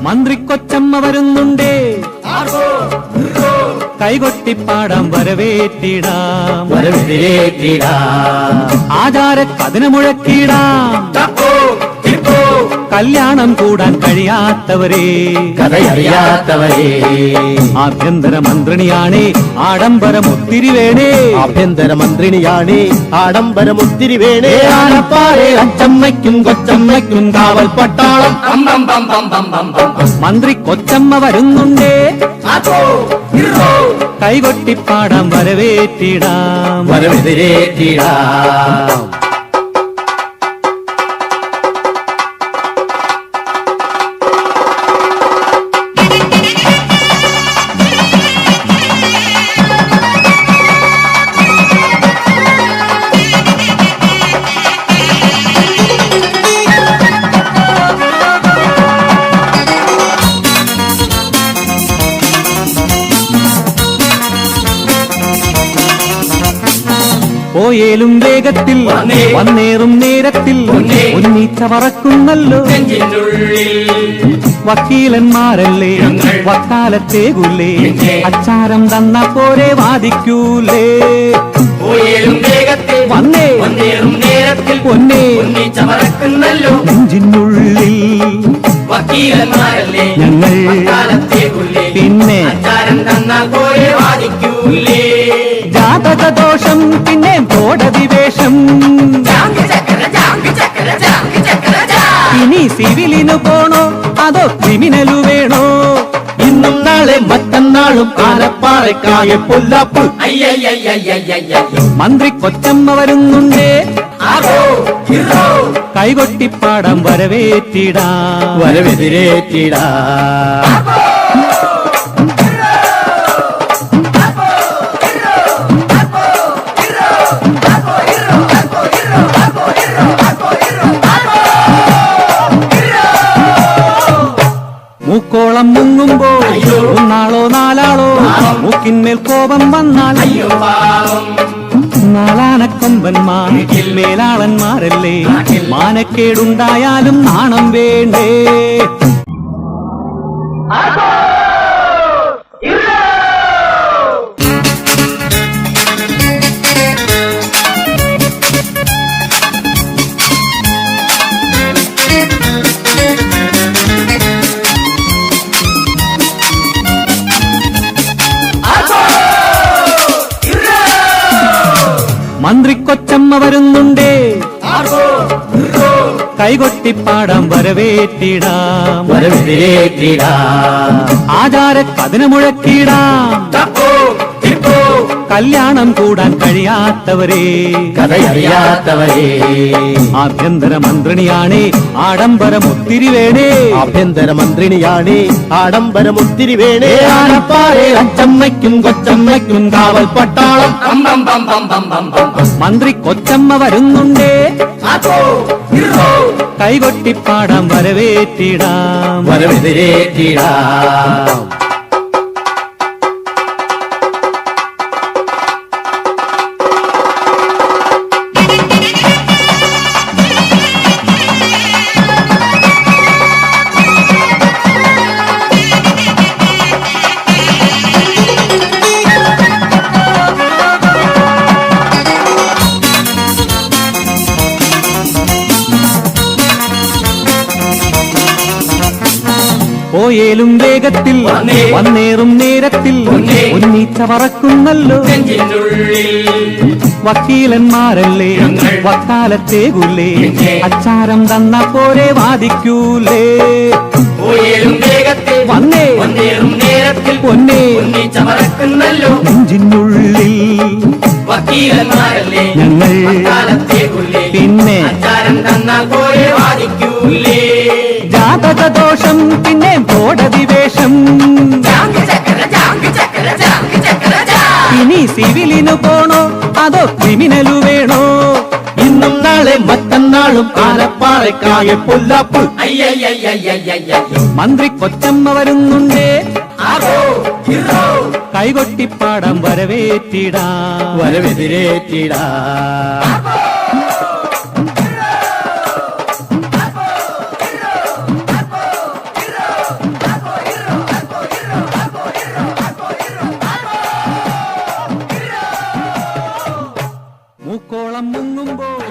മന്ത്രിക്കൊച്ചമ്മ വരുന്നുണ്ടേ, കൈകൊട്ടിപ്പാടാം വരവേറ്റിടാം, ആചാരക്കതിന മുഴക്കിടാം. കല്യാണം കൂടാൻ കഴിയാത്തവരെ, കഥയറിയാത്തവരെ, ആഭ്യന്തര മന്ത്രിണിയാണേ ആഡംബരമൊത്തിരി വേണേ, ആഭ്യന്തര മന്ത്രിണിയാണേ ആഡംബരമൊത്തിരി വേണേ. ആനപ്പാറേ അച്ചമ്മയ്ക്കും കൊച്ചമ്മയ്ക്കും കാവൽ പട്ടാളം. മന്ത്രി കൊച്ചമ്മ വരുന്നുണ്ടേ, കൈകൊട്ടിപ്പാടാം വരവേറ്റിടാം, വരവേറ്റിടാം. പോയേലും വേഗത്തിൽ വന്നേറും നേരത്തിൽ ഉന്നീച്ച പറക്കുന്നല്ലോ. വക്കീലന്മാരല്ലേ വക്കാലത്തേകൂലേ, അച്ചാരം തന്ന പോരെ വാദിക്കൂലേ. വന്നേ പൊന്നേ നെഞ്ചിനുള്ളിൽ ഞങ്ങൾ പിന്നെ ജാതകദോഷം പിന്നെ കോടതി വേഷം. ഇനി സിവിലിനു പോണോ അതോ ക്രിമിനലു വേണോ? ഇന്നും നാളെ മറ്റന്നാളും ആനപ്പാറയ്ക്കായ പൊല്ലാപ്പ്. മന്ത്രി കൊച്ചമ്മ വരുന്നുണ്ടേ, കൈകൊട്ടിപ്പാടാം വരവേറ്റിടാം, വരവേറ്റിടാം. മൂക്കോളം മുങ്ങുമ്പോൾ ഒന്നാളോ നാലാളോ മൂക്കിന്മേൽ കോപം വന്നാൽ നാലാനക്കൊമ്പന്മാർ മേലാളന്മാരല്ലേ, മാനക്കേടുണ്ടായാലും നാണം വേണ്ടേ. മന്ത്രി കൊച്ചമ്മ വരുന്നുണ്ടേ, കൈകൊട്ടിപ്പാടാം വരവേറ്റിടാം, ആചാരക്കതിന മുഴക്കിടാം. കല്യാണം കൂടാൻ കഴിയാത്തവരെ, കഥയറിയാത്തവരെ, ആഭ്യന്തര മന്ത്രിണിയാണേ ആഡംബരമൊത്തിരി വേണേ, ആഭ്യന്തര മന്ത്രിണിയാണേ ആഡംബരമൊത്തിരി വേണേ. ആനപ്പാറേ അച്ചമ്മയ്ക്കും കൊച്ചമ്മയ്ക്കും കാവൽ പട്ടാളം. മന്ത്രി കൊച്ചമ്മ വരുന്നുണ്ടേ, കൈകൊട്ടിപ്പാടാം വരവേറ്റിടാം, വരവേറ്റിടാം. പോയേലും വേഗത്തിൽ വന്നേറും നേരത്തിൽ ഉന്നീച്ച പറക്കുന്നല്ലോ. വക്കീലന്മാരല്ലേ വക്കാലത്തേകൂലേ, അച്ചാരം തന്ന പോരെ വാദിക്കൂലേ. വന്നേ പൊന്നേ നെഞ്ചിനുള്ളിൽ ഞങ്ങൾ പിന്നെ ജാതകദോഷം പിന്നെ കോടതി വേഷം. ഇനി സിവിലിനു പോണോ അതോ ക്രിമിനലു വേണോ? മറ്റന്നാളും ആനപ്പാറക്കായ പൊല്ലാപ്പ്. മന്ത്രി കൊച്ചമ്മ വരുന്നുണ്ടേ കൈകൊട്ടിപ്പാടം വരവേറ്റിടാ വരവെതിരേറ്റിടാ. മൂക്കോളം മുങ്ങുമ്പോൾ